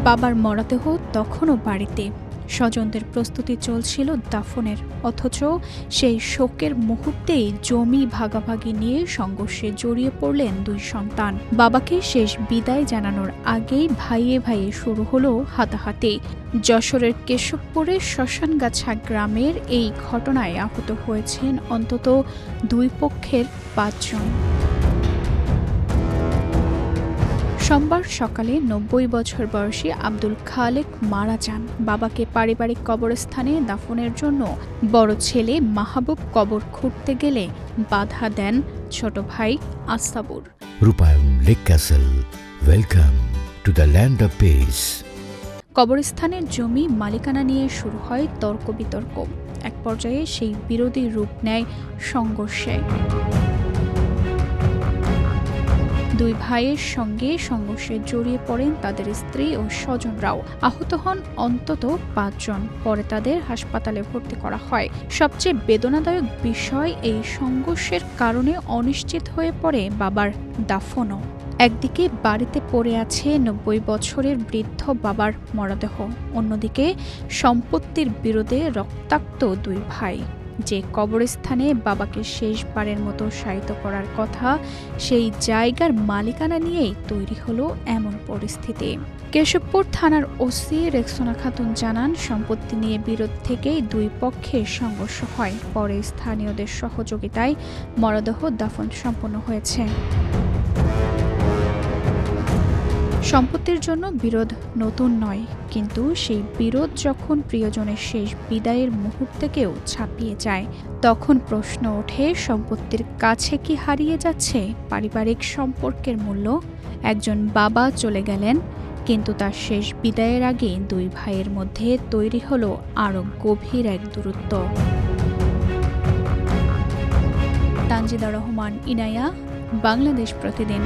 বাবার মরদেহ তখনও বাড়িতে। স্বজনদের প্রস্তুতি চলছিল দাফনের, অথচ সেই শোকের মুহূর্তেই জমি ভাগাভাগি নিয়ে সংঘর্ষে জড়িয়ে পড়লেন দুই সন্তান। বাবাকে শেষ বিদায় জানানোর আগেই ভাইয়ে ভাইয়ে শুরু হলো হাতাহাতি। যশোরের কেশবপুরের শ্মশানগাছা গ্রামের এই ঘটনায় আহত হয়েছেন অন্তত দুই পক্ষের ৫ জন। সোমবার সকালে ৯০ বছর বয়সী আব্দুল খালেক মারা যান। বাবাকে পারিবারিক কবরস্থানে দাফনের জন্য বড় ছেলে মাহবুব কবর খুঁড়তে গেলে বাধা দেন ছোট ভাই আসাবুর। রূপায়ণ lake castle, welcome to the land of piece. কবরস্থানের জমি মালিকানা নিয়ে শুরু হয় তর্ক বিতর্ক। এক পর্যায়ে সেই বিরোধী রূপ নেয় সংঘর্ষে। দুই ভাইয়ের সঙ্গে সংঘর্ষে জড়িয়ে পড়েন তাদের স্ত্রী ও স্বজনরাও। আহত হন অন্তত ৫ জন। পরে তাদের হাসপাতালে ভর্তি করা হয়। সবচেয়ে বেদনাদায়ক বিষয়, এই সংঘর্ষের কারণে অনিশ্চিত হয়ে পড়ে বাবার দাফনও। একদিকে বাড়িতে পড়ে আছে ৯০ বছরের বৃদ্ধ বাবার মরদেহ, অন্যদিকে সম্পত্তির বিরোধে রক্তাক্ত দুই ভাই। যে কবরস্থানে বাবাকে শেষবারের মতো শায়িত করার কথা, সেই জায়গার মালিকানা নিয়েই তৈরি হলো এমন পরিস্থিতি। কেশবপুর থানার ওসি রেক্সোনা খাতুন জানান, সম্পত্তি নিয়ে বিরোধ থেকেই দুই পক্ষের সংঘর্ষ হয়। পরে স্থানীয়দের সহযোগিতায় মরদেহ দাফন সম্পন্ন হয়েছে। সম্পত্তির জন্য বিরোধ নতুন নয়, কিন্তু সেই বিরোধ যখন প্রিয়জনের শেষ বিদায়ের মুহূর্তেকেও ছাপিয়ে যায়, তখন প্রশ্ন ওঠে, সম্পত্তির কাছে কি হারিয়ে যাচ্ছে পারিবারিক সম্পর্কের মূল্য? একজন বাবা চলে গেলেন, কিন্তু তার শেষ বিদায়ের আগে দুই ভাইয়ের মধ্যে তৈরি হলো আরও গভীর এক দূরত্ব। তানজিদা রহমান, ইনায়া, বাংলাদেশ প্রতিদিন।